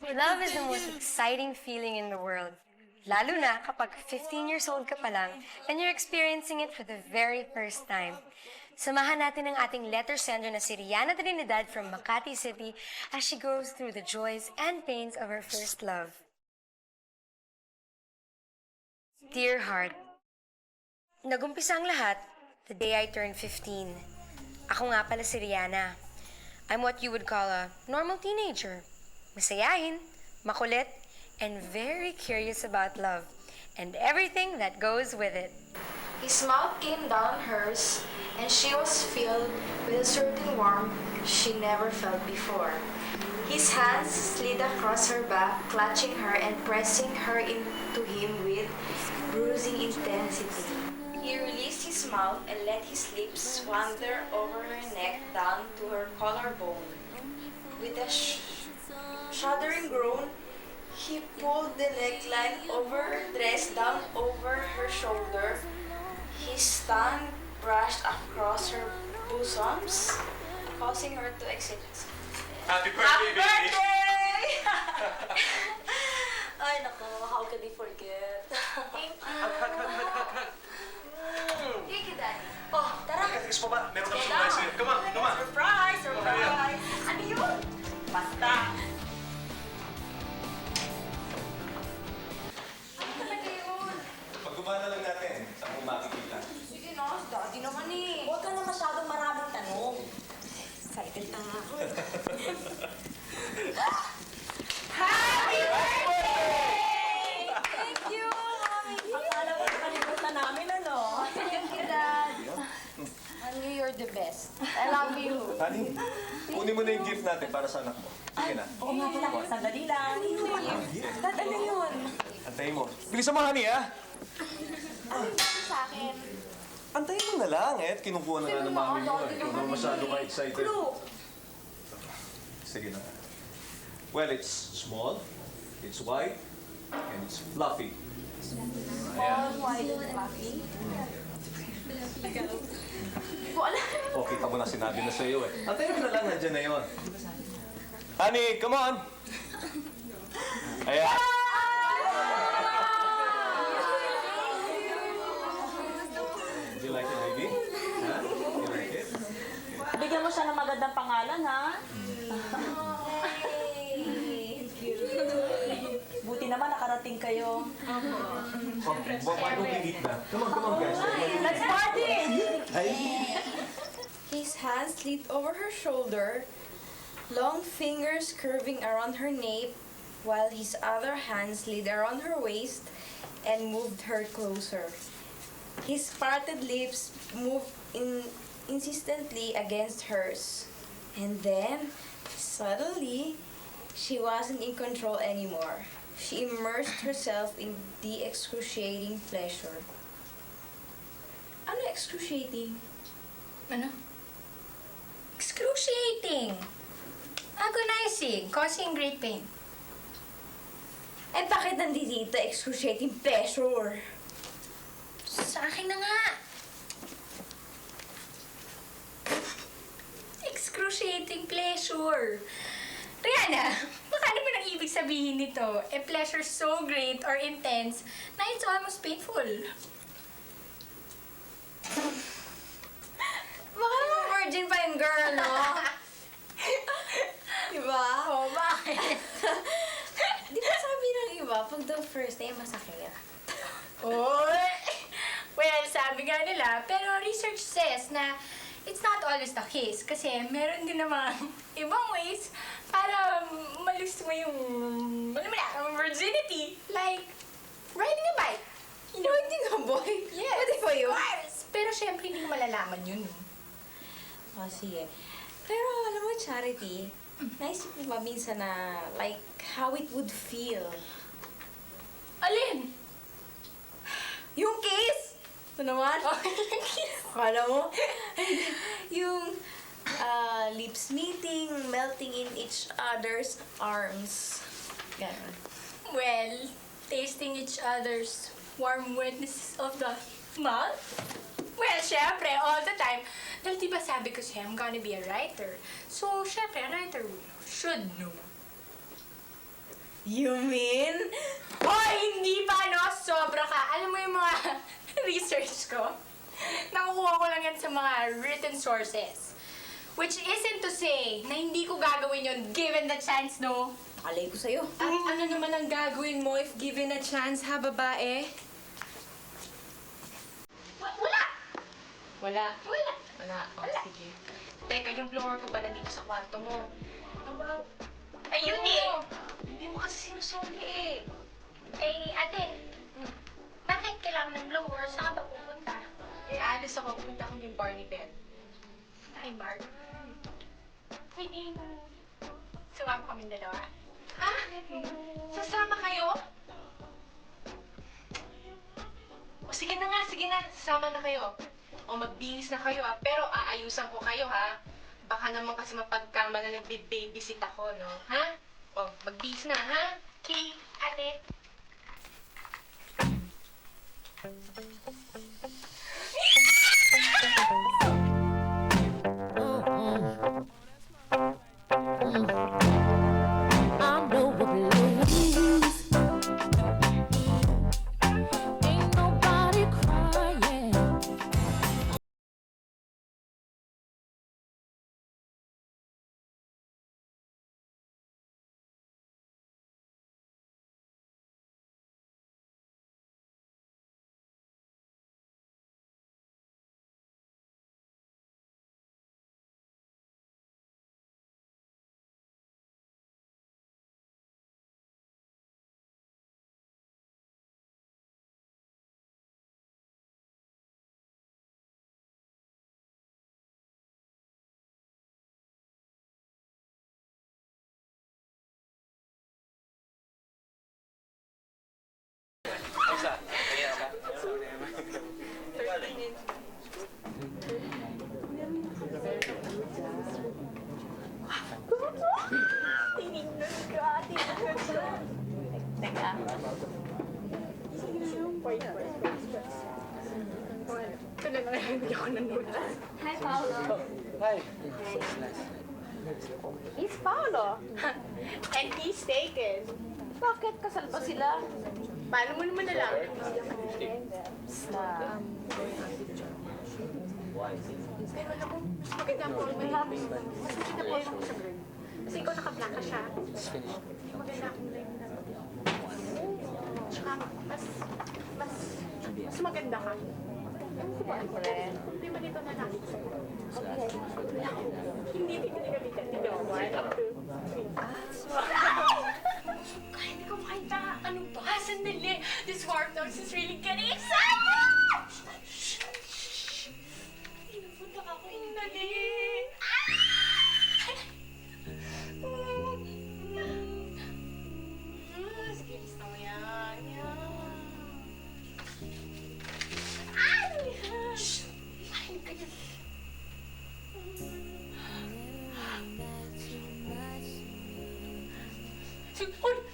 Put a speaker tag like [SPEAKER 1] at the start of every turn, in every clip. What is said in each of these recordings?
[SPEAKER 1] Love is the most exciting feeling in the world. Lalo na kapag 15 years old ka pa lang and you're experiencing it for the very first time. Samahan natin ang ating letter sender na si Rihanna Trinidad from Makati City as she goes through the joys and pains of her first love. Dear Heart, nagumpisa ang lahat the day I turned 15. Ako nga pala si Rihanna. I'm what you would call a normal teenager. Masayahin, makulit, and very curious about love and everything that goes with it.
[SPEAKER 2] His mouth came down hers, and she was filled with a certain warmth she never felt before. His hands slid across her back, clutching her and pressing her into him with bruising intensity. He released his mouth and let his lips wander over her neck down to her collarbone. With a shuddering groan, he pulled the neckline over her dress down over her shoulder. His tongue brushed across her bosoms, causing her to exit.
[SPEAKER 3] Happy birthday, baby!
[SPEAKER 2] Ay, nako, how could I forget? Thank you. Thank you, Daddy. Oh, tara.
[SPEAKER 3] Guys, pa ba? Meron kang surprise sa'yo. Come on, come on!
[SPEAKER 2] Surprise! Surprise! Ano yun? Basta. Ano talaga yun?
[SPEAKER 3] Pag-gumana lang natin, saan mo makikita?
[SPEAKER 2] Sige na, Daddy naman eh. Huwag ka na masyadong maraming tanong. Excited na nga ako. Happy birthday! Thank you, Mami. Akala ko nakalimutan namin, ano? Thank you, Dad. Honey, you're the best. I love you.
[SPEAKER 3] Honey, kunin mo na yung gift natin para sa anak mo. Sige na.
[SPEAKER 2] Oo nga pala, sandali lang. Dad, ano yun?
[SPEAKER 3] Antayin mo. Bilisan mo, honey, ha?
[SPEAKER 2] Ano yung bago sa akin?
[SPEAKER 3] Antayin mo na lang, eh. Kinukuha na nga ng mami mo, eh. Ikaw naman masyado ka excited.
[SPEAKER 2] Clue.
[SPEAKER 3] Sige na. Well, it's small, it's white, and it's fluffy.
[SPEAKER 2] All white and fluffy. Hindi ko alam.
[SPEAKER 3] O, kita mo na sinabi na sa'yo, eh. Antayin mo na lang, nandyan na yun. Honey, come on! Ayan. Do you like it, baby? Huh? You like it?
[SPEAKER 4] Bigyan mo siya ng magandang pangalan, ha? Buti naman nakarating kayo.
[SPEAKER 3] Why don't we eat na? Come on, guys.
[SPEAKER 4] Let's party!
[SPEAKER 3] Hey!
[SPEAKER 2] His hands slid over her shoulder, long fingers curving around her nape, while his other hand slid around her waist and moved her closer. His parted lips moved insistently against hers. And then, suddenly, she wasn't in control anymore. She immersed herself in the excruciating pleasure. Ano excruciating?
[SPEAKER 1] Ano? Excruciating! Agonizing, causing great pain.
[SPEAKER 2] Eh, bakit nandito excruciating pleasure?
[SPEAKER 1] Sa akin na nga! Excruciating pleasure! Rihanna, baka naman ang ibig sabihin nito, a pleasure so great or intense na it's almost painful.
[SPEAKER 2] Baka naman virgin pa yung girl, no? Diba?
[SPEAKER 1] Oh, bakit?
[SPEAKER 2] Di ba sabi ng iba, pag the first time masakit?
[SPEAKER 1] Oh! Well, sabi nga nila, pero research says na it's not always the case kasi meron din namang ibang ways para malus mo yung, alam mo na, virginity. Like, riding a bike. You know?
[SPEAKER 2] Riding a boy?
[SPEAKER 1] Yes.
[SPEAKER 2] Pwede ba yun?
[SPEAKER 1] Yes. Pero syempre, hindi ko malalaman yun.
[SPEAKER 2] Oh, sige. Pero alam mo, Charity, naisip mo ba minsan na, like, how it would feel?
[SPEAKER 1] Alin?
[SPEAKER 2] Yung kiss! Ito naman?
[SPEAKER 1] Oh, kiss.
[SPEAKER 2] Akala mo? Yung lips meeting, melting in each other's arms. Ganon.
[SPEAKER 1] Well, tasting each other's warm wetness of the mouth? Well, syempre, all the time. Dahil diba sabi ko siya, I'm gonna be a writer. So, syempre, a writer should know.
[SPEAKER 5] You mean? Hoy, hindi pa, no? Sobra ka. Alam mo yung mga research ko? Nakukuha ko lang yan sa mga written sources. Which isn't to say na hindi ko gagawin yun given the chance, no?
[SPEAKER 4] Alay ko sa'yo.
[SPEAKER 5] At ano naman ang gagawin mo if given a chance, ha, babae? Wala! Wala? Wala. Wala. O, sige. Teka, yung blower ko pala dito sa kwarto mo. Ayun eh! Hindi mo kasi sinusuli eh.
[SPEAKER 6] Eh, ate, bakit kailangan ng blower? Saan ka ba pupunta?
[SPEAKER 5] Eh, alis ako. Punta akong yung Barney bed.
[SPEAKER 6] Ay, Mark. Pwede sumama kami dalawa.
[SPEAKER 5] Ha? Sasama kayo? O sige na nga, sige na. Sasama na kayo. O magbihis na kayo ha. Pero aayusan ko kayo ha. Baka naman kasi mapagkama na nagbe-babysit ako, no? Ha? O, magbihis na, ha?
[SPEAKER 6] Okay, ate.
[SPEAKER 7] I'm no police. Ain't nobody crying.
[SPEAKER 4] Teka.
[SPEAKER 2] Hi, Paolo.
[SPEAKER 3] Hi.
[SPEAKER 2] He's Paolo.
[SPEAKER 5] And he's taken.
[SPEAKER 2] Bakit? Kasal ba sila?
[SPEAKER 5] Paano mo naman alam? Pero alam mo, mas maganda ang Paul may happy. Mas maganda Paul ako sa girl. Kasi ikaw naka-black siya. Maganda akong line na. Tsaka mas maganda ka. Hindi ba dito na lang? Hindi dito kami dito. 1, 2, 3. Hindi ko makita. Ano ba? Sandali. This warm dogs is really getting excited! Pinupunta ka ko. Dali. Sige, lista mo yan.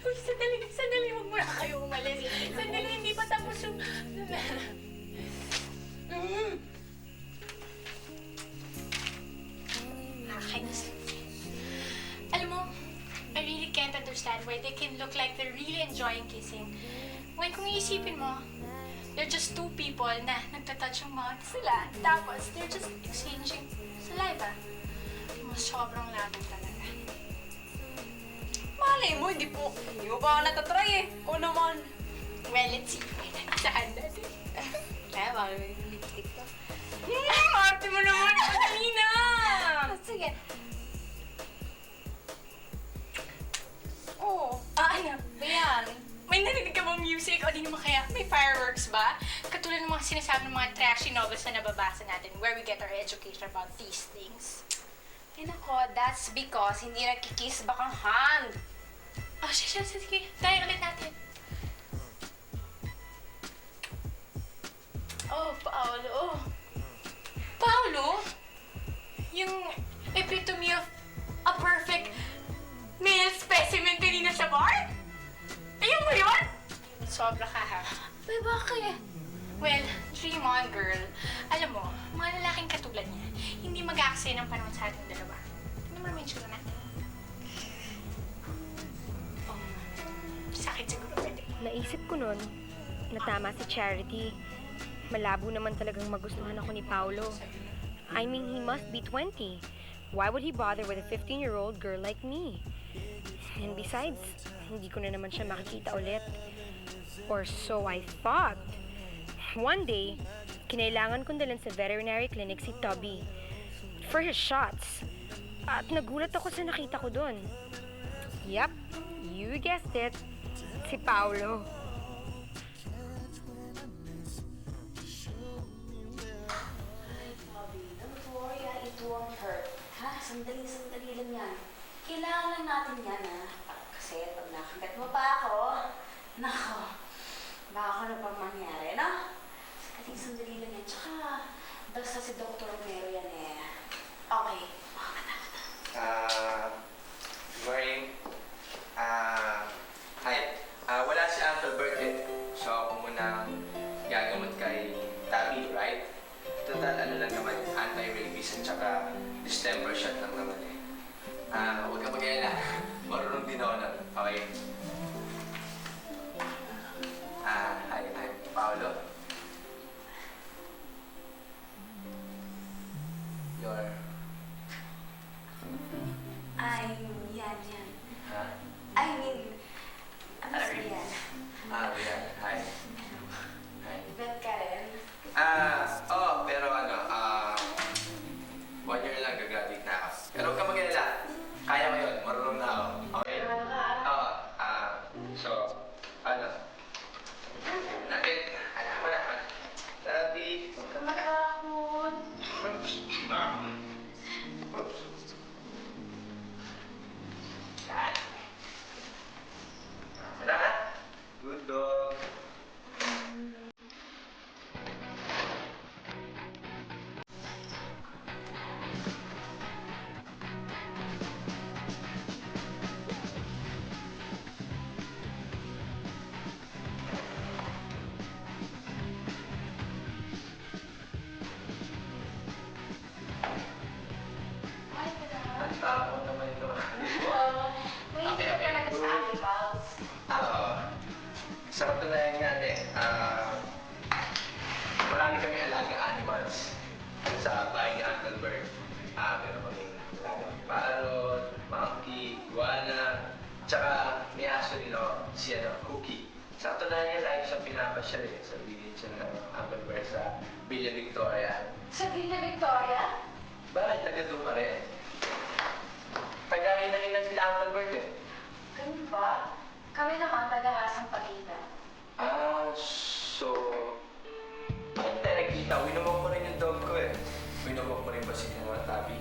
[SPEAKER 5] Uy, sandali, huwag muna kayo umalis. Sandali, hindi pa tapos yung... Nakakainis. Alam mo, I really can't understand why they can look like they're really enjoying kissing. When kung iisipin mo, they're just two people na nagtatouch yung mouth sila. Tapos, they're just exchanging saliva. Mas sobrang labong talaga.
[SPEAKER 4] Malay mo, hindi mo pa ako natatry eh. Oo naman.
[SPEAKER 5] Well, let's see. Saan natin?
[SPEAKER 2] Kaya ba? May lipstick to.
[SPEAKER 5] Arte mo naman! Madali na!
[SPEAKER 2] Sige.
[SPEAKER 5] Oo. Ano?
[SPEAKER 2] Ayan.
[SPEAKER 5] May narinig ka bang music? O di naman kaya may fireworks ba? Katulad ng mga sinasabi ng mga trashy novels na nababasa natin where we get our education about these things.
[SPEAKER 1] Ay nako, that's because hindi nagkikiss bakang hand.
[SPEAKER 5] Oh, sige. Try ulit natin. Oh, Paolo. Paolo? Yung epitome of a perfect male specimen kanina sa bar? Ayun mo yun? Sobra ka ha.
[SPEAKER 2] Ay, bakit?
[SPEAKER 5] Well, dream on, girl. Alam mo, mga lalaking katulad niya, hindi mag-aaksaya ng panahon sa ating dalawa. Ano naman yung tsura natin? Oh.
[SPEAKER 1] Naisip ko nun, na tama si Charity. Malabo naman talagang magustuhan ako ni Paolo. I mean, he must be 20. Why would he bother with a 15-year-old girl like me? And besides, hindi ko na naman siya makikita ulit. Or so I thought. One day, kinailangan kong dalhin sa veterinary clinic si Tubby for his shots. At nagulat ako sa nakita ko dun. Yup, you guessed it. Si Paolo.
[SPEAKER 8] Victoria, it won't hurt. Ha? Sandali lang yan. Kailangan lang natin yan, ha? Kasi pag nakagat mo pa ako, nako, baka ako na pang mangyari, no? Kasi sandali lang yan. Tsaka, basta si Dr. Romero yan eh. Okay.
[SPEAKER 9] Good morning. Hi. Wala si Uncle Bert eh. So ako muna gagamot kay Tabby, right? Total, ano lang naman, anti-rabies at saka distemper shot lang naman eh. Huwag kang mag-alala. Marunong din ako nun. Okay? Hi, I'm Paolo. Your...
[SPEAKER 8] Yan.
[SPEAKER 9] Ha?
[SPEAKER 8] I mean, Rian.
[SPEAKER 9] Rian. Hi. Hi.
[SPEAKER 8] Bet ka rin.
[SPEAKER 9] Pero 1 year lang gagraduate na ako. Pero huwag ka mag-alala. Kaya ko yun. Marunong na ako. Okay? Oo. So, natin. Alam mo na. Sabi.
[SPEAKER 8] Huwag ka matakot.
[SPEAKER 9] Oops. Lahat. Good dog. Ang tao naman ito.
[SPEAKER 8] May hindi ka talaga sa animals.
[SPEAKER 9] Sa katunayan nga marami kami alaga animals sa bahay ni Uncle Bert. Meron kami alagang parrot, monkey, iguana, tsaka may aso rin si Cookie. Sa katunayan lagi siyang pinapasyal eh. Sabihin siya ng Uncle Bert sa Villa Victoria.
[SPEAKER 8] Sa Villa Victoria?
[SPEAKER 9] Bakit taga doon pa rin? Tagahin sila Uncle Bert eh.
[SPEAKER 8] Ganun ba? Kami naman taga-asang Pagitan.
[SPEAKER 9] So... Hindi, nakita. Winumok mo rin yung dog ko eh. Winumok mo rin ba si Tabby?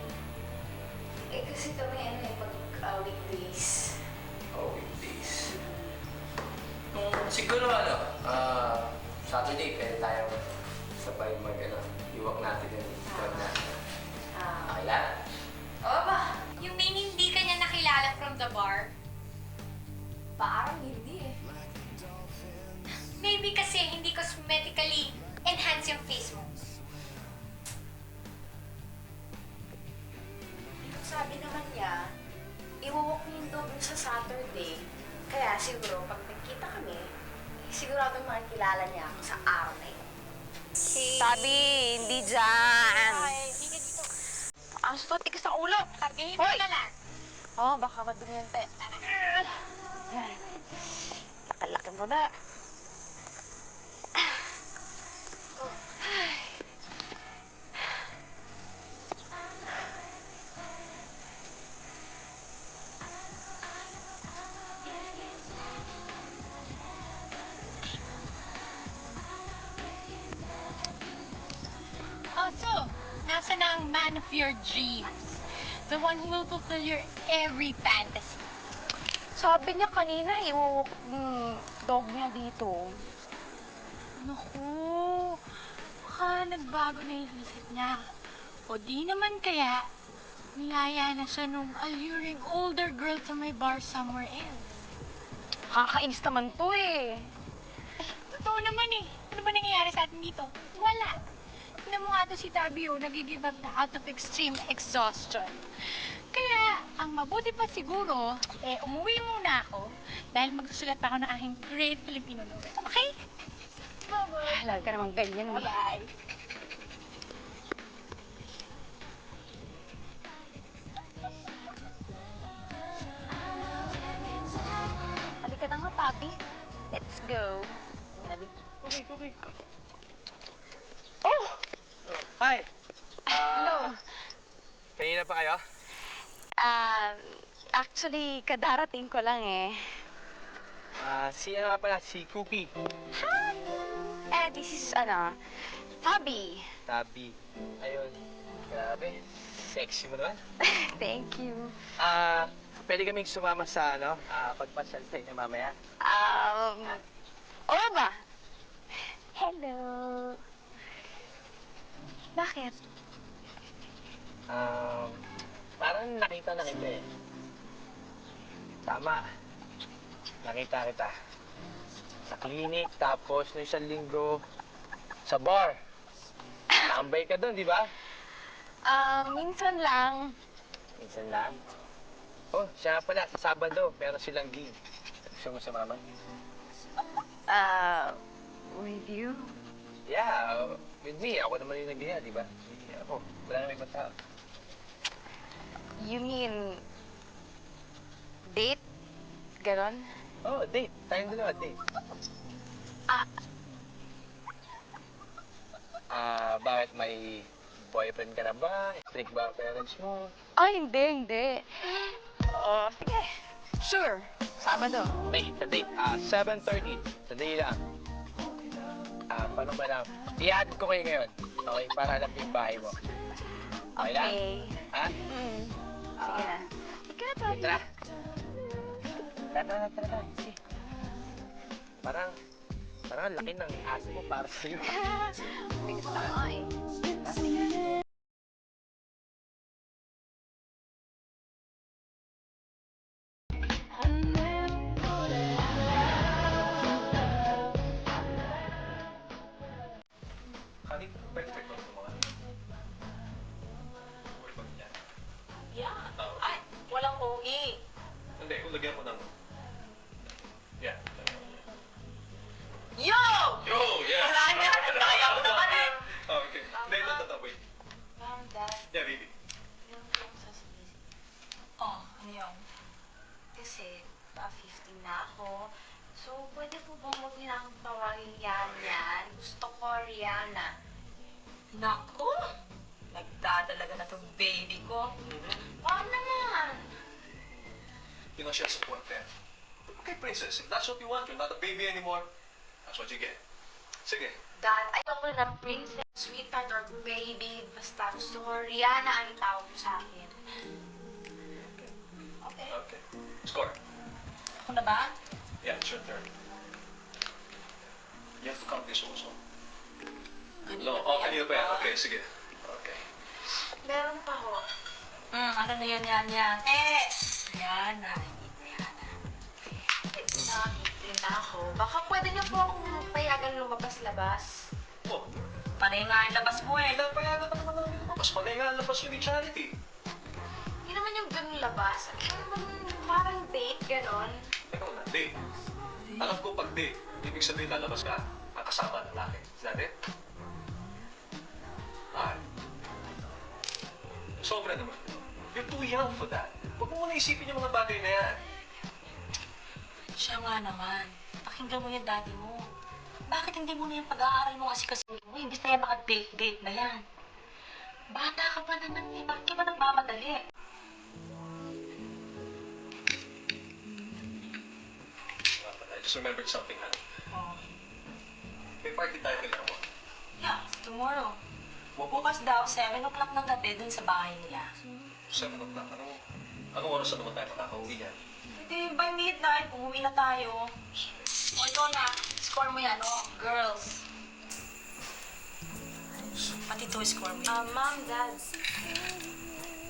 [SPEAKER 8] Kasi kami pag weekdays.
[SPEAKER 9] Weekdays. Siguro Saturday pwede tayo sabay iwak natin yung dog natin. Okay lang?
[SPEAKER 8] Oo ba?
[SPEAKER 5] You mean hindi ka niya nakilala from the bar?
[SPEAKER 8] Parang hindi eh.
[SPEAKER 5] Maybe kasi hindi cosmetically enhance yung face mo.
[SPEAKER 8] Sabi naman niya, iwawalk niyo yung dog niyo sa Saturday. Kaya siguro, pag nagkita kami, sigurado makikilala niya ako sa araw na yun.
[SPEAKER 4] Sabi, hindi dyan.
[SPEAKER 5] Ay, hindi ka dito.
[SPEAKER 4] Ang tigas sa ulo.
[SPEAKER 5] Targahin mo na lang.
[SPEAKER 4] Baka madumiyente. Lakalaki mo na.
[SPEAKER 5] So, nasa na ang man of your dreams? The one who will fulfill your every fantasy.
[SPEAKER 4] Sabi niya kanina, iwawalk dog niya dito.
[SPEAKER 5] Naku, baka nagbago na yung isip niya. O di naman kaya, niyaya na siya nung alluring older girl sa may bar somewhere else.
[SPEAKER 4] Kakainis naman to eh.
[SPEAKER 5] Totoo naman eh. Ano ba nangyayari sa atin dito? Wala. Tignan mo nga to si Tabby, nag-give up na out of extreme exhaustion. Kaya, ang mabuti pa siguro, umuwi muna ako dahil magsusulat pa ako ng aking great Filipino novel. Okay? Bye-bye.
[SPEAKER 8] Lagi ka naman ganyan.
[SPEAKER 5] Bye-bye.
[SPEAKER 8] Halika na nga, Papi. Let's go.
[SPEAKER 9] Hi!
[SPEAKER 8] Hello.
[SPEAKER 9] Kanina pa kayo?
[SPEAKER 8] Actually, kadarating ko lang eh.
[SPEAKER 9] Si ano nga pala, si Cookie.
[SPEAKER 8] This is, Fabi.
[SPEAKER 9] Tabi. Ayun. Grabe. Sexy mo naman.
[SPEAKER 8] Thank you.
[SPEAKER 9] Pwede kaming sumama sa, pagpasyal sa inyo mamaya.
[SPEAKER 8] Oo ba? Hello. Bakit?
[SPEAKER 9] Parang nakita na kita eh. Tama. Nakita kita. Sa clinic, tapos nung isang linggo, sa bar. Tambay ka doon, di ba?
[SPEAKER 8] Minsan lang.
[SPEAKER 9] Minsan lang. Oh, siya nga pala, sa Sabado, pero silang leave. Gusto mo sumama?
[SPEAKER 8] With you?
[SPEAKER 9] Yeah, with me. Ako naman yung nagliya, di ba? Ako, wala na may ibang tao.
[SPEAKER 8] You mean, date? Ganon?
[SPEAKER 9] Oh, date. Tayong dalawa, date. Bakit may boyfriend ka na ba? Strict ba ang parents mo?
[SPEAKER 8] Hindi. Sige. Sure. Sabado.
[SPEAKER 9] May, sa date. 7:30. Sandali lang. Paano ba lang? I-add ko kayo ngayon. Okay, para alam ko yung bahay mo. Okay lang?
[SPEAKER 8] Okay.
[SPEAKER 9] Ha?
[SPEAKER 8] Sige na. Ika na, Papi.
[SPEAKER 9] Tara. Tara. Sige. Parang ang laki ng aso mo para sa'yo.
[SPEAKER 8] Bigat na nga eh.
[SPEAKER 3] Honey, perfect ba ito mga? Okay ba yan?
[SPEAKER 4] Yeah. Ay, walang OE.
[SPEAKER 3] Hindi, kung lagyan ko ng... Yeah.
[SPEAKER 4] Yo!
[SPEAKER 3] Yo, yeah!
[SPEAKER 4] Wala niya. Kaya ko naman eh.
[SPEAKER 3] Okay. Hindi, ito, wait.
[SPEAKER 4] Mom, Dad,
[SPEAKER 3] Yeah, baby.
[SPEAKER 4] meron ko akong sasabihin. Oh, ano yun?
[SPEAKER 8] Kasi, pa-15 na ako. So, pwede po bang huwag niyo na akong tawagin yan? Gusto ko Rihanna.
[SPEAKER 4] Naku! Nagdadalaga na tong baby ko.
[SPEAKER 8] Wag naman!
[SPEAKER 3] You know, she has a point there. Okay, princess, if that's what you want, you're not a baby anymore. That's what you get. Sige.
[SPEAKER 8] Dad, ayoko na ng princess, sweetheart, or baby. Basta gusto ko Rihanna ang itawag mo sa akin. Okay.
[SPEAKER 3] Okay. Score.
[SPEAKER 4] Ako na ba?
[SPEAKER 3] Yeah, it's your turn. You have to count this also. Kanina pa yan. Okay, sige. Okay.
[SPEAKER 8] Meron pa ho.
[SPEAKER 4] Ano na yan? Rihanna.
[SPEAKER 8] Nakakitrin na ako. Baka pwede niyo po akong payagan lumabas-labas.
[SPEAKER 3] Oh,
[SPEAKER 4] Panay nga ang labas mo eh.
[SPEAKER 3] napayagan ka naman namin lumabas. Panay nga ang labas yun ni Charity.
[SPEAKER 8] Hindi naman yung ganun labas. Ano naman parang date, ganon.
[SPEAKER 3] Ikaw na, date. Alam ko pag date, ibig sabihin lalabas ka, ang kasama ng lalaki. Is that it? Ah. Sobra naman. You're too young for that. Huwag mo muna isipin yung mga bagay na yan.
[SPEAKER 4] Siya nga naman. Pakinggan mo yung daddy mo. Bakit hindi mo na yung pag-aaral mo kasi mo? Imbis na yan maka-date-date na yan. Bata ka pa naman eh. Bakit ka ba nagmamadali?
[SPEAKER 3] I just remembered something, honey.
[SPEAKER 4] Oh.
[SPEAKER 3] May party tayo kailangan mo.
[SPEAKER 4] Yeah, tomorrow. Bukas daw, 7 o'clock ng gabi dun sa bahay nila.
[SPEAKER 3] 7 o'clock. Anong oras na naman tayo makakauwi yan?
[SPEAKER 4] Hindi, by midnight, umuwi na tayo. O, ikaw na. Score mo yan, girls. Pati to, score mo yan.
[SPEAKER 8] Mom, Dad.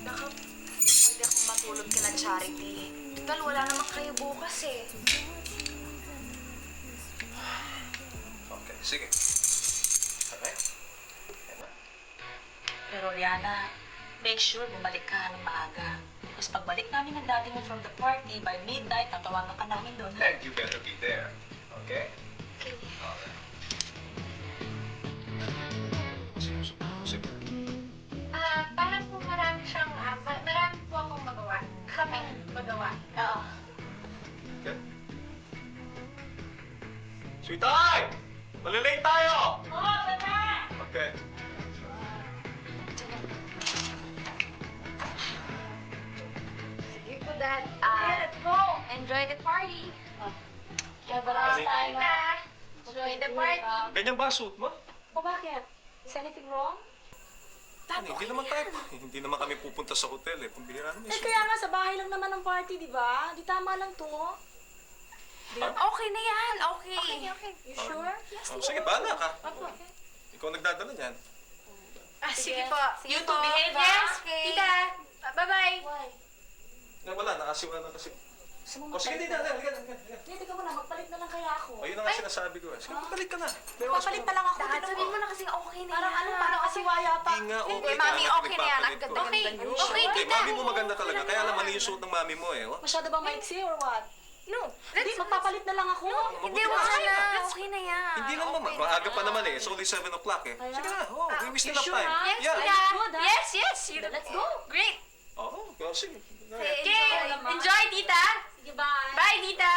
[SPEAKER 8] Baka pwede akong matulog ka na Charity. Total, wala naman kayo bukas eh.
[SPEAKER 3] Okay, sige. Okay?
[SPEAKER 4] Pero Rihanna, make sure bumalik ka ng maaga. Tapos pagbalik namin ng daddy mo from the party, by midnight, tatawagan ka namin doon.
[SPEAKER 3] And you better be there. Okay?
[SPEAKER 5] Okay.
[SPEAKER 3] Alright. Sige.
[SPEAKER 5] Parang po marami siyang, marami po akong magawa. Kaming magawa. Oo.
[SPEAKER 3] Okay. Sweetheart! Malilate tayo!
[SPEAKER 5] Oo, baba!
[SPEAKER 3] Okay.
[SPEAKER 2] Sige po, Dad.
[SPEAKER 5] Let's go!
[SPEAKER 2] Enjoy the party.
[SPEAKER 5] Have a nice time, ha? Enjoy the party.
[SPEAKER 3] Ganyan ba suit mo?
[SPEAKER 5] O bakit? Is anything wrong?
[SPEAKER 3] Hindi naman tayo. Hindi naman kami pupunta sa hotel eh. Pambihira naman
[SPEAKER 4] Eh kaya nga, sa bahay lang naman ang party, di ba? Di tama lang to.
[SPEAKER 2] Okay na yan. Okay.
[SPEAKER 5] Okay. You sure?
[SPEAKER 3] Oh, sige, bahala ka. Ikaw nagdadala niyan.
[SPEAKER 2] Sige po.
[SPEAKER 5] You two behave, yes?
[SPEAKER 2] Okay.
[SPEAKER 5] Tita, bye-bye.
[SPEAKER 3] Wala, nakasiwa na kasi. O sige, hindi na. Halika.
[SPEAKER 4] Hindi ka muna, magpalit na lang kaya ako.
[SPEAKER 3] O, yun na nga sinasabi ko eh. Sige, magpalit ka na.
[SPEAKER 4] Magpalit na lang ako.
[SPEAKER 2] Dad, sabihin mo na kasing okay na
[SPEAKER 4] Parang
[SPEAKER 2] yan.
[SPEAKER 4] ano, parang kasiwa yata.
[SPEAKER 3] Hindi nga, okay
[SPEAKER 2] Hindi,
[SPEAKER 3] ka.
[SPEAKER 2] mami,
[SPEAKER 3] Anak,
[SPEAKER 2] okay na yan. Ang
[SPEAKER 3] nagpapalit ko.
[SPEAKER 2] ganda-ganda niyo.
[SPEAKER 5] Okay,
[SPEAKER 3] Hindi,
[SPEAKER 5] tita.
[SPEAKER 3] mami mo maganda talaga. Kaya lang mali yung suot ng mami mo eh. Oh.
[SPEAKER 4] Masyado ba maiksi or what?
[SPEAKER 2] No.
[SPEAKER 4] Hindi, magpapalit na lang ako.
[SPEAKER 2] Hindi, wag na. Okay na yan.
[SPEAKER 3] Hindi lang naman. Maaga pa naman eh. It's only 7 o'clock eh. Sige na. Oh, we still have
[SPEAKER 4] sure,
[SPEAKER 3] time.
[SPEAKER 4] ha?
[SPEAKER 2] Yes,
[SPEAKER 3] Yeah.
[SPEAKER 2] Tita.
[SPEAKER 4] good, ha?
[SPEAKER 2] Yes.
[SPEAKER 4] Let's go.
[SPEAKER 2] Great.
[SPEAKER 3] Oo, sige.
[SPEAKER 2] Okay.
[SPEAKER 5] Enjoy, tita.
[SPEAKER 4] Sige, bye.
[SPEAKER 5] Bye, tita.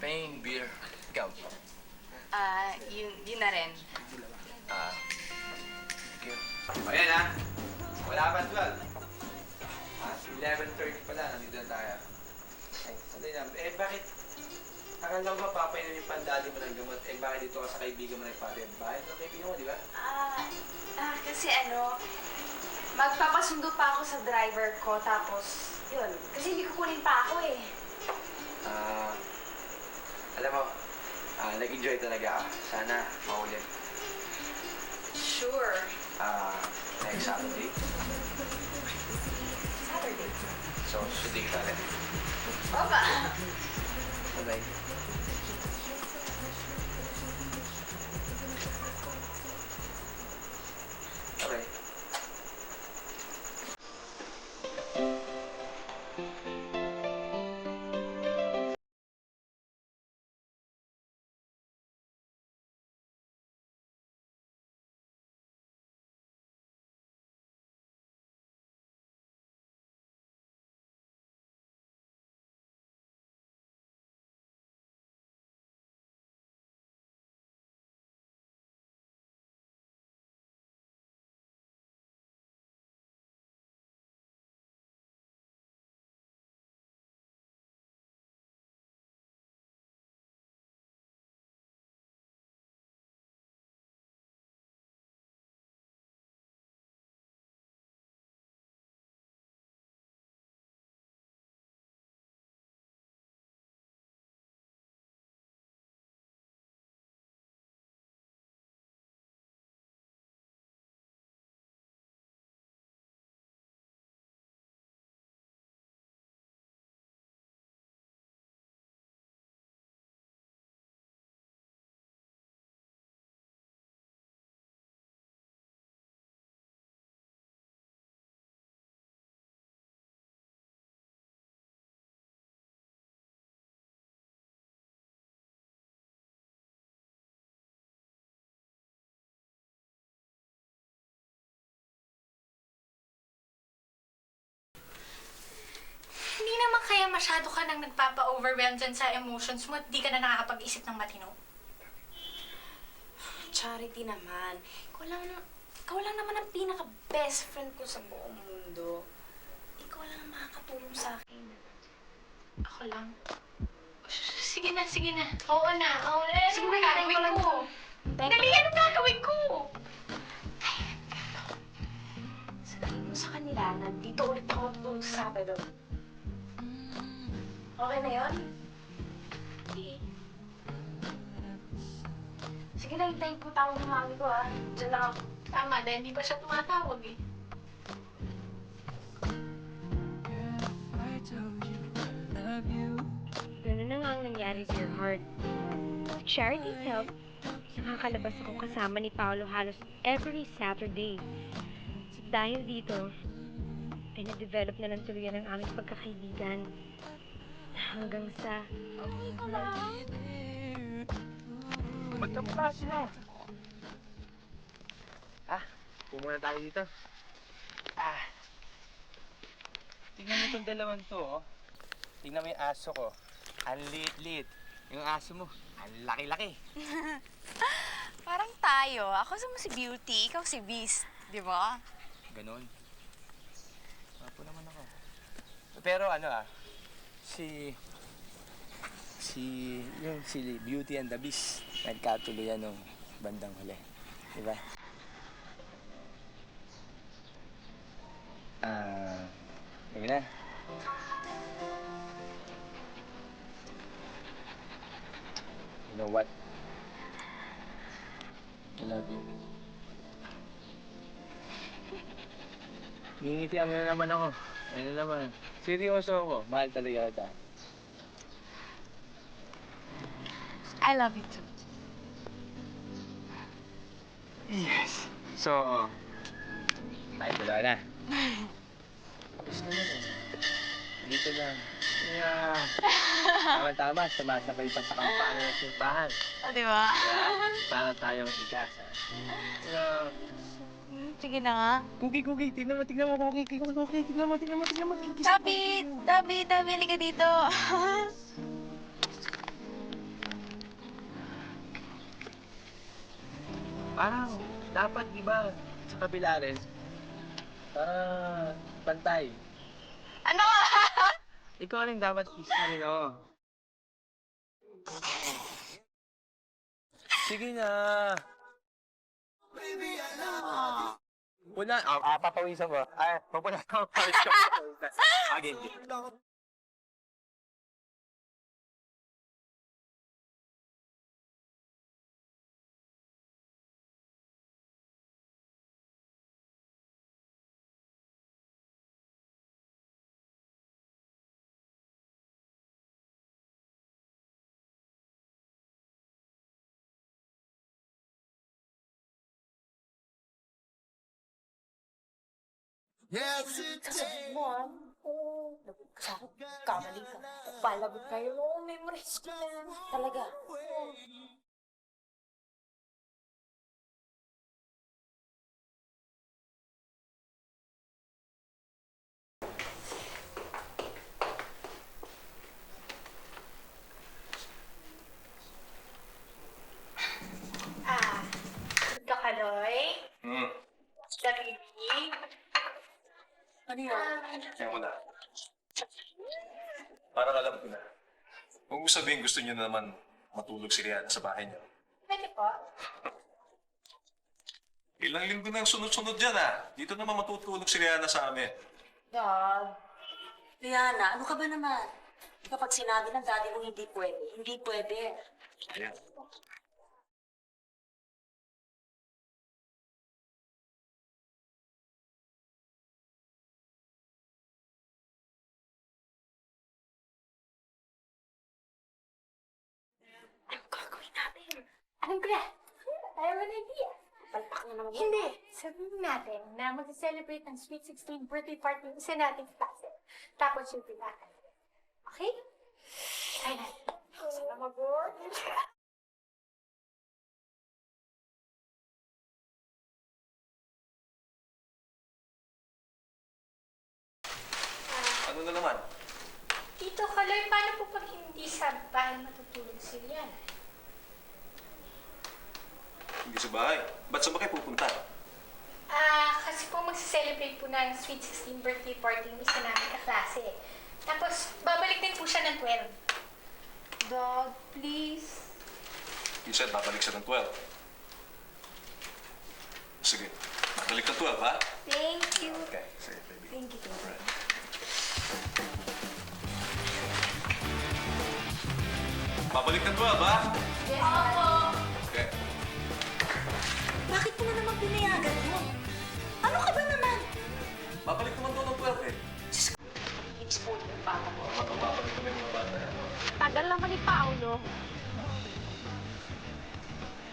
[SPEAKER 9] Paying beer. Ikaw?
[SPEAKER 2] Yun na rin.
[SPEAKER 9] Thank you. Ayan ha. Wala pa 12. 11:30 pala. Nandito na tayo. Ay, sandali lang. Bakit? Akala ko ba papainom yung pandali mo ng gamot? Bakit dito ka sa kaibigan mo nagpapayag? Bahay ng kaibigan mo, di ba?
[SPEAKER 2] Kasi magpapasundo pa ako sa driver ko, tapos, yun. Kasi hindi kukunin pa ako eh.
[SPEAKER 9] Alam mo, nag-enjoy talaga ako. Sana maulit.
[SPEAKER 2] Sure.
[SPEAKER 9] Next Saturday.
[SPEAKER 2] Saturday.
[SPEAKER 9] So, susunod ka rin.
[SPEAKER 2] Baba.
[SPEAKER 9] Bye-bye.
[SPEAKER 5] naman kaya masyado ka nang nagpapa-overwhelm dyan sa emotions mo at di ka na nakakapag-isip ng matino?
[SPEAKER 8] Charity naman. Ikaw lang naman ang pinaka-best friend ko sa buong mundo. Ikaw lang ang makakatulong sa akin.
[SPEAKER 5] Ako lang. Sige na, sige na. Oo na.
[SPEAKER 8] Sige na, hintayin ko lang.
[SPEAKER 5] Dali, anong gagawin ko?
[SPEAKER 8] Sabihin mo sa kanila, nandito ulit ako noong Sabado. Okay na yun?
[SPEAKER 5] Sige.
[SPEAKER 8] Sige na, hintayin po tawag ng mami ko ha. Diyan lang ako.
[SPEAKER 5] Tama, dahil hindi pa siya tumatawag eh.
[SPEAKER 1] Ganun na nga ang nangyari sa your heart. With Charity's help, nakakalabas ako kasama ni Paolo halos every Saturday. Dahil dito, ay na-develop na ng tuluyan ang aming pagkakaibigan. Hanggang sa...
[SPEAKER 9] Magkamukha sila. Pumuna tayo dito. Tingnan mo itong dalawang to, oh. Tingnan mo yung aso ko. Ang liit-liit. Yung aso mo, ang laki-laki.
[SPEAKER 2] Parang tayo. Ako si Beauty, ikaw si Beast. Di ba?
[SPEAKER 9] Ganon. Apo naman ako. Pero si Beauty and the Beast, nagkatuluyan nung bandang huli. Diba? Yun na. You know what? I love you. Ngingitian mo na naman ako. Ano naman? Seryoso ako. Mahal talaga kita.
[SPEAKER 2] I love you too.
[SPEAKER 9] Yes. So, tayo dalawa na. Gusto mo na. Dito lang. Yeah. Tama-tama, sumasabay pa sa kampanya ng simbahan.
[SPEAKER 2] Di ba?
[SPEAKER 9] Para tayong ikasa.
[SPEAKER 2] Sige na nga.
[SPEAKER 9] Cookie. Tingnan mo, Cookie. Tingnan mo.
[SPEAKER 2] Dabi, halika dito.
[SPEAKER 9] Parang, dapat, di ba, sa kabila rin, pantay.
[SPEAKER 2] Ano?
[SPEAKER 9] Ikaw rin dapat isa rin, oh. Sige na. Una, papawisan mo. Papawisan mo. Again.
[SPEAKER 8] Sasabihin mo ha. Oo. Lagot ka sa akin. Kamali ka. Palagot kayo. Oo, memorize ko na. Talaga.
[SPEAKER 5] Kakaloy? Darigi?
[SPEAKER 8] Ano yun?
[SPEAKER 3] Kaya mo na. Parang alam ko na. Huwag mo sabihin gusto niyo na naman matulog si Rihanna sa bahay niyo.
[SPEAKER 5] Pwede po?
[SPEAKER 3] Ilang linggo na ang sunod-sunod dyan, Dito naman matutulog si Rihanna sa amin.
[SPEAKER 8] Dad. Liana, ano ka ba naman? Kapag sinabi ng daddy mo hindi pwede, hindi pwede.
[SPEAKER 3] Ayan.
[SPEAKER 8] Anong gagawin natin?
[SPEAKER 5] Anong kaya? I have an idea.
[SPEAKER 8] Palpak na naman.
[SPEAKER 5] Hindi. Sabihin natin na mag-celebrate ng Sweet 16 birthday party ng isa nating klase. Tapos yung pinaka. Okay? Try natin. Sana mag-work.
[SPEAKER 3] Ano na naman?
[SPEAKER 5] So, Kaloy, paano po pag hindi sa bahay matutulog si Rihanna?
[SPEAKER 3] Hindi sa bahay. Ba't sa ba kayo pupunta?
[SPEAKER 5] Kasi po magse-celebrate po ng sweet 16 birthday party ng isa namin kaklase. Tapos, babalik din po siya ng 12.
[SPEAKER 2] Dad, please.
[SPEAKER 3] You said babalik siya ng 12. Sige, babalik ng 12, ha?
[SPEAKER 2] Thank you.
[SPEAKER 3] Okay, sige, baby.
[SPEAKER 2] Thank you, thank you.
[SPEAKER 3] Babalik ng 12, ha?
[SPEAKER 2] Yes, Opo.
[SPEAKER 3] Okay.
[SPEAKER 4] Bakit mo na naman pinayagan mo? Ano ka ba naman?
[SPEAKER 3] Babalik naman doon ng 12, eh.
[SPEAKER 4] Expose yung bata mo.
[SPEAKER 3] Babalik naman yung mga bata.
[SPEAKER 6] Tagal naman ni Paolo.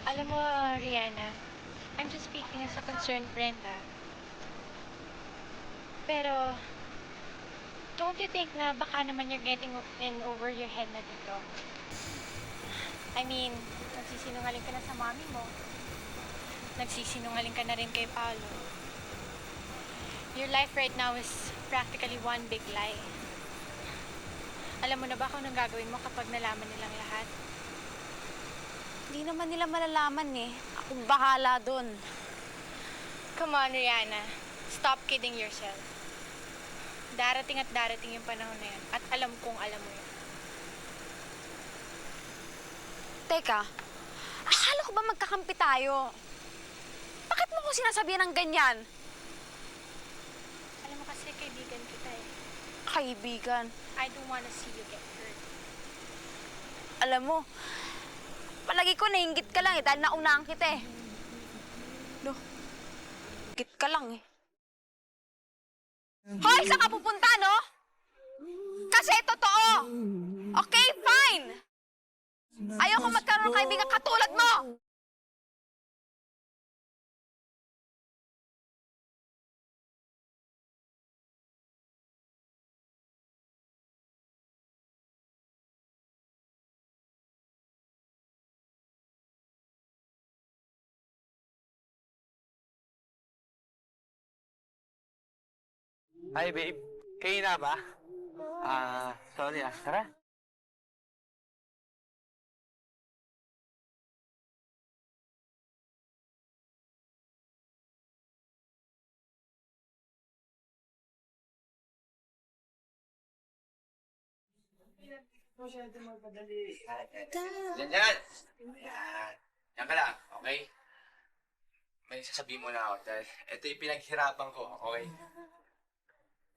[SPEAKER 5] Alam mo, Rihanna, I'm just speaking as a concerned friend, Pero, don't you think na baka naman you're getting in over your head na dito? I mean, nagsisinungaling ka na sa mami mo. Nagsisinungaling ka na rin kay Paolo. Your life right now is practically one big lie. Alam mo na ba kung anong gagawin mo kapag nalaman nilang lahat?
[SPEAKER 8] Hindi naman nila malalaman eh. Ako bahala dun.
[SPEAKER 5] Come on, Rihanna. Stop kidding yourself. Darating at darating yung panahon na yan. At alam kong alam mo yun.
[SPEAKER 8] Teka, akala ko ba magkakampi tayo? Bakit mo ko sinasabihan ng ganyan?
[SPEAKER 5] Alam mo kasi kaibigan kita eh.
[SPEAKER 8] Kaibigan.
[SPEAKER 5] I don't wanna see you get hurt.
[SPEAKER 8] Alam mo, palagi ko nainggit ka lang eh dahil naunahan kita eh. No, inggit ka lang eh. Hoy, saan ka pupunta, no? Kasi totoo. Okay, fine. Ayoko magkaroon ng kaibigan katulad mo.
[SPEAKER 9] Hi, babe. Kayo na ba? Sorry Tara. Yan. Yan. Yan ka lang, okay? May sasabihin mo na ako dahil ito yung pinaghirapan ko, okay?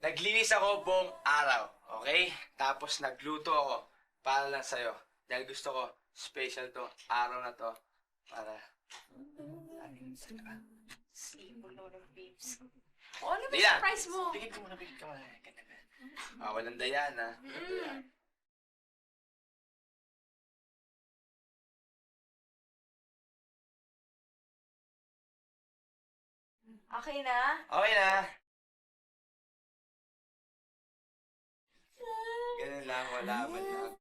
[SPEAKER 9] Naglinis ako buong araw, okay? Tapos nagluto ako para lang sa'yo. Dahil gusto ko, special to, araw na to, para...
[SPEAKER 8] O, ano ba
[SPEAKER 9] Diyan.
[SPEAKER 8] surprise mo?
[SPEAKER 9] Bigyan ka muna. Walang dayan, ha? Walang dayan.
[SPEAKER 8] Okay na?
[SPEAKER 9] Okay na. Ganun lang, wala man lang.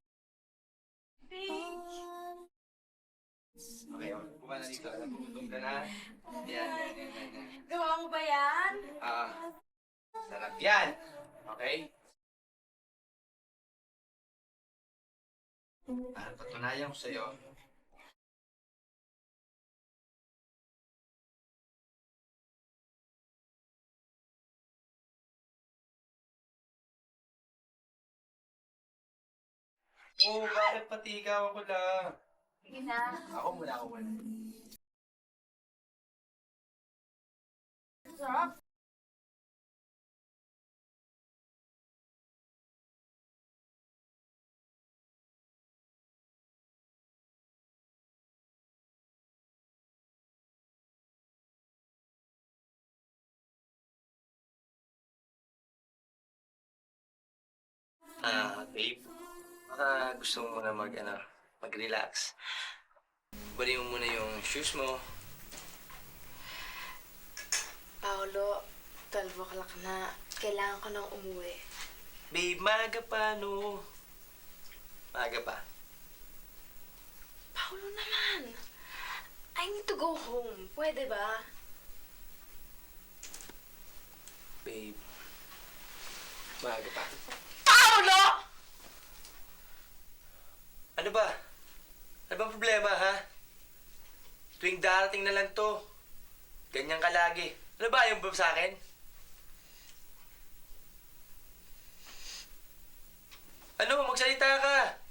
[SPEAKER 9] Okay, buka na dito. Nagugutom ka na. Yan.
[SPEAKER 8] Gawa mo ba yan?
[SPEAKER 9] Sarap yan. Okay? Patunayan ko sa'yo. Oo, bakit pati ikaw ako lang?
[SPEAKER 8] Sige na.
[SPEAKER 9] Ako muna.
[SPEAKER 8] Sarap.
[SPEAKER 9] Babe, gusto mo muna mag-relax. Balik mo muna yung shoes mo.
[SPEAKER 2] Paolo, 12 o'clock na. Kailangan ko nang umuwi.
[SPEAKER 9] Babe, maaga pa, no? Maaga pa.
[SPEAKER 2] Paolo naman! I need to go home. Pwede ba?
[SPEAKER 9] Babe, maaga pa.
[SPEAKER 8] Paolo!
[SPEAKER 9] problema, ha? Tuwing darating na lang to, ganyan ka lagi. Ano ba yung sa akin? Ano? Magsalita ka!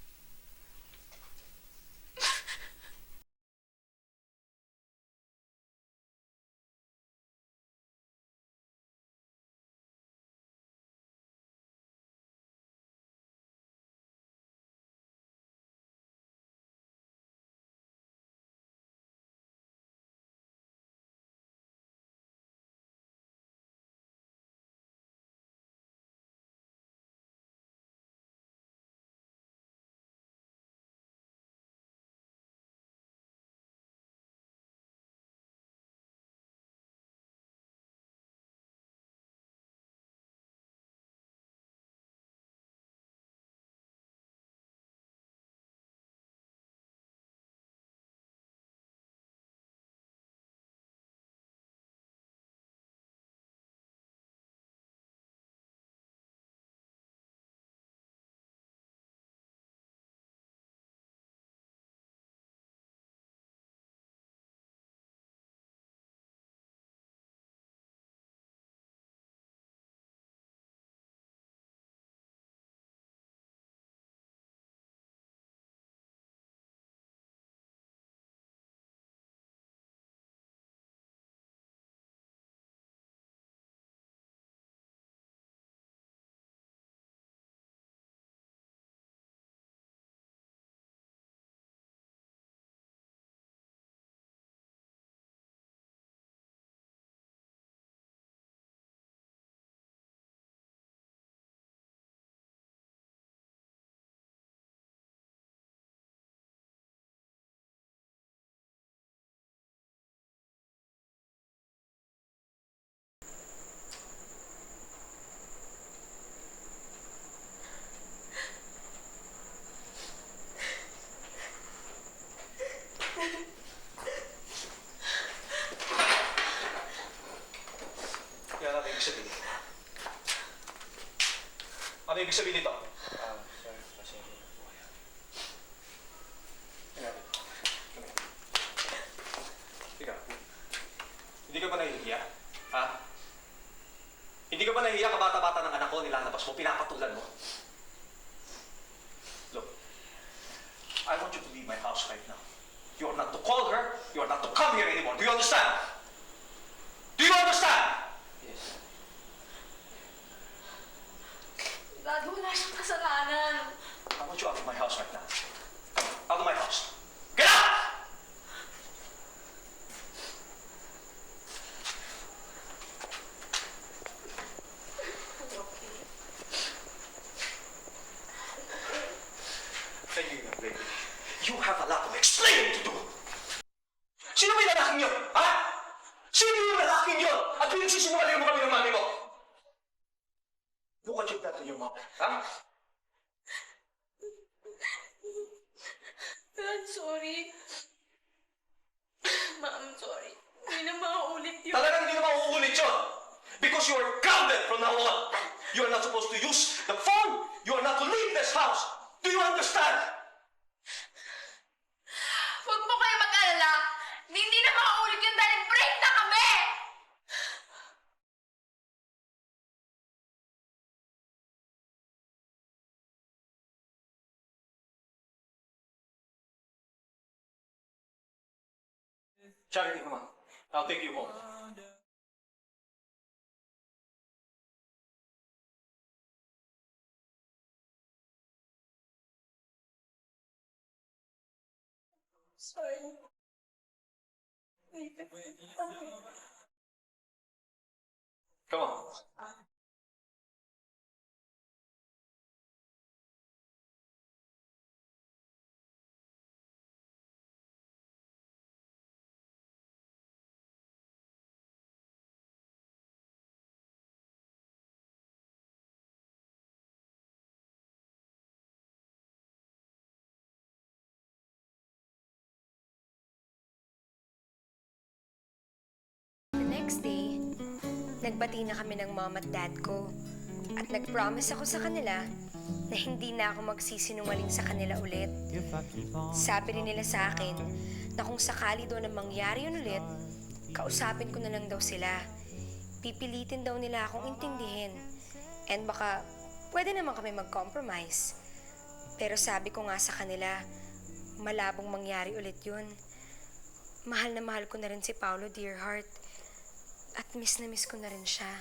[SPEAKER 3] Yan ang ibig sabihin. Ano ibig sabihin nito?
[SPEAKER 9] Sir, kasi hindi na po yan.
[SPEAKER 3] Yan. Ikaw, hindi ka ba nahihiya? Ha? Hindi ka ba nahihiya kabata-bata ng anak ko, nilalabas mo, pinapatulan mo? Look, I want you to leave my house right now. You are not to call her, you are not to come here anymore. Do you understand? Do you understand?
[SPEAKER 9] Yes.
[SPEAKER 2] Dad, wala siyang kasalanan.
[SPEAKER 3] I want you out of my house right now. Come on, out of my house. Get out! Thank you, young lady. You have a lot of explaining to do. Sino ba yung lalaking yun? Ha? Sino yung lalaking yun? At pinagsisinungaling mo kami ng mami mo? Look what you've done to your mom. Ha?
[SPEAKER 5] Dad, sorry. Ma'am, sorry. Hindi na mauulit yun.
[SPEAKER 3] Talagang hindi na mauulit yun. Because you are grounded from now on. You are not supposed to use the phone. You are not to leave this house. Do you understand?
[SPEAKER 5] Huwag mo kayo mag-alala. Hindi na mauulit yun dahil break na kami!
[SPEAKER 3] Charity, come on. I'll take you home.
[SPEAKER 5] Sorry.
[SPEAKER 3] Come on.
[SPEAKER 1] The next day, nagbati na kami ng mom at dad ko. At nag-promise ako sa kanila na hindi na ako magsisinungaling sa kanila ulit. Sabi rin nila sa akin na kung sakali daw na mangyari yun ulit, kausapin ko na lang daw sila. Pipilitin daw nila akong intindihin. And baka pwede naman kami mag-compromise. Pero sabi ko nga sa kanila, malabong mangyari ulit yun. Mahal na mahal ko na rin si Paolo, dear heart. At miss na miss ko na rin siya.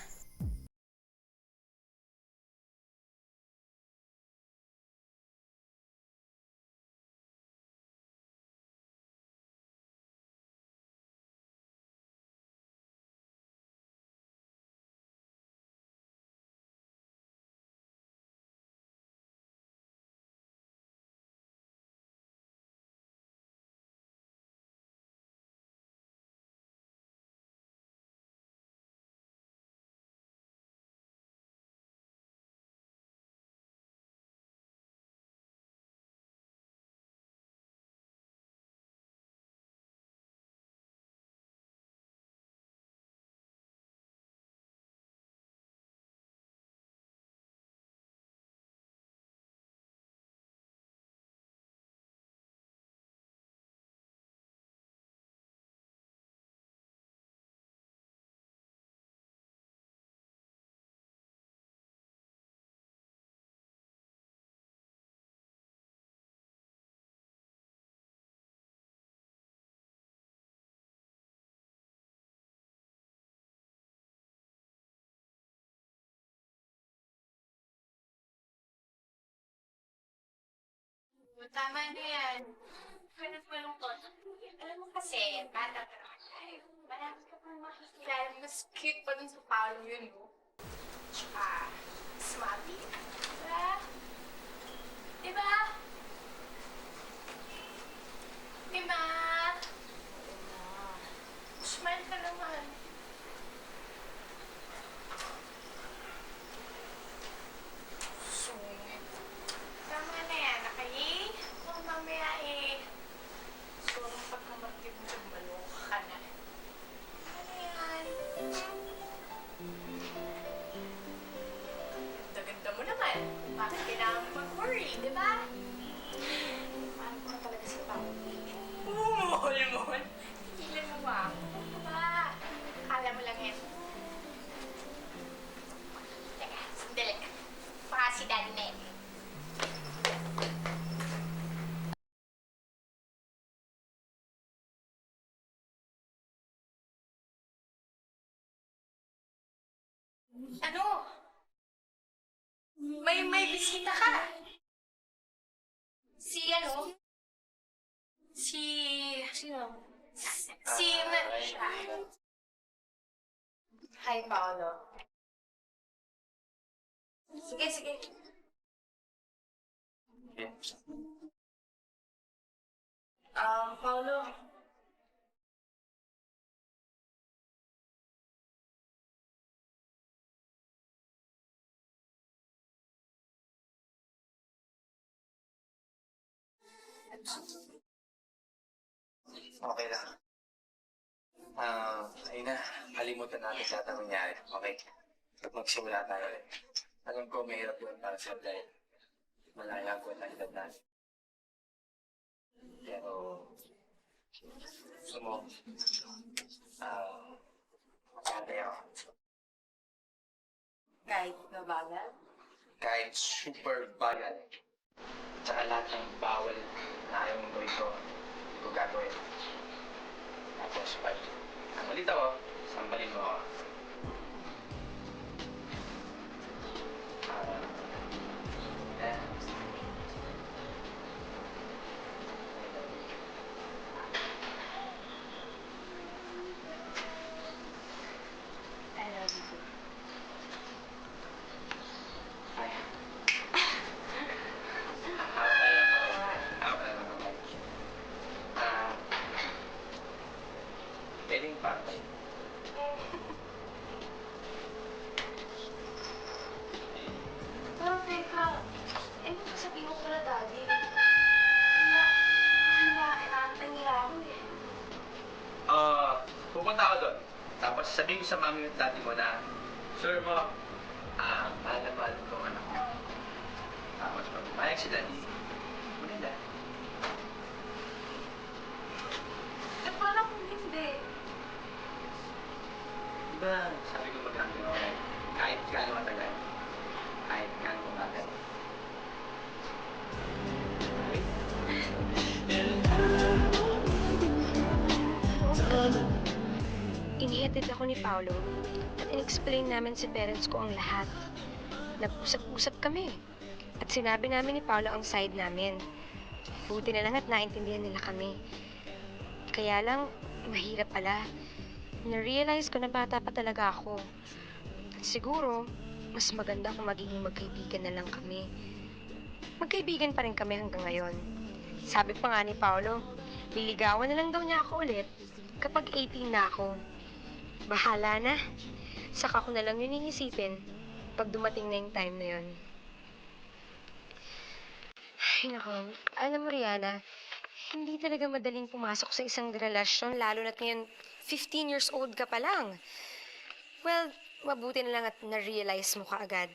[SPEAKER 5] Tama na yan. Ganun malungkot. Alam mo kasi, bata pa naman tayo. Marami ka pang makikilala. Mas cute pa dun sa Paolo yun, no? Tsaka, swabe. Diba? Diba? Diba? Smile ka naman. Sungit. Tama na yan, okay? Kung mamaya sobrang pagkamatid mo dyan, malungka ka na. Ano yan? Ganda-ganda mo naman. Bakit kailangan mo mag-worry, di ba? Paano ko na talaga si Paolo? Mohol. Tigilan mo ba? Ano ba? Akala mo lang yan. Teka, sandali. Baka si Daddy na yan. Ano? May bisita ka? Si ano? Sino? Si Hi, Paolo. Sige. Paolo.
[SPEAKER 9] Okay lang. Ayun na, kalimutan natin lahat ang nangyari, okay? At magsimula tayo ulit. Alam ko mahirap yun para sa dahil malaya ko na edad natin. Pero, gusto mo, magkantay ako.
[SPEAKER 2] Kahit nabagal.
[SPEAKER 9] Kahit super bagal. Tsaka lahat ng bawal na ayaw mong gawin ko, hindi ko gagawin. Tapos pag ang ulit ako, sambalin mo ako. Yeah.
[SPEAKER 2] I love you too.
[SPEAKER 9] Pwedeng patay.
[SPEAKER 2] Pero teka, ano ba sabihin mo pala, Daddy? Inaantay nila ako eh.
[SPEAKER 9] Pupunta ako doon. Tapos sabihin ko sa mami at daddy mo na, sir mo, mahal na mahal ko ang anak ko. Tapos pag pumayag si Daddy, maganda.
[SPEAKER 5] Eh, paano kung hindi?
[SPEAKER 9] Diba, sabi ko mag-hanggang ako kahit gaano matagal, kahit gaano umagal.
[SPEAKER 1] Inihatid ako ni Paolo at in-explain namin sa parents ko ang lahat. Nag-usap-usap kami at sinabi namin ni Paolo ang side namin. Buti na lang at naintindihan nila kami. Kaya lang, mahirap pala. Na-realize ko na bata pa talaga ako. At siguro, mas maganda kung magiging magkaibigan na lang kami. Magkaibigan pa rin kami hanggang ngayon. Sabi pa nga ni Paolo, liligawan na lang daw niya ako ulit kapag 18 na ako. Bahala na. Saka ko na lang yun iisipin pag dumating na yung time na yun. Ay, nako. Alam mo, Rihanna, hindi talaga madaling pumasok sa isang relasyon, lalo na't ngayon 15 years old ka pa lang. Well, mabuti na lang at na-realize mo kaagad.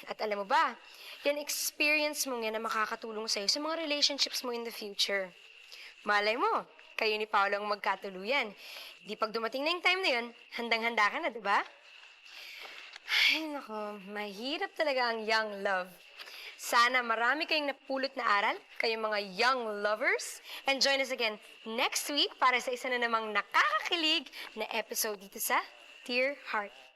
[SPEAKER 1] At alam mo ba, yan experience mo yan na makakatulong sa'yo sa mga relationships mo in the future. Malay mo, kayo ni Paolo ang magkatuluyan. Di pag dumating na yung time na yun, handang-handa ka na, di ba? Ay, nako, mahirap talaga ang young love. Sana marami kayong napulot na aral, kayong mga young lovers. And join us again next week para sa isa na namang nakakakilig na episode dito sa Dear Heart.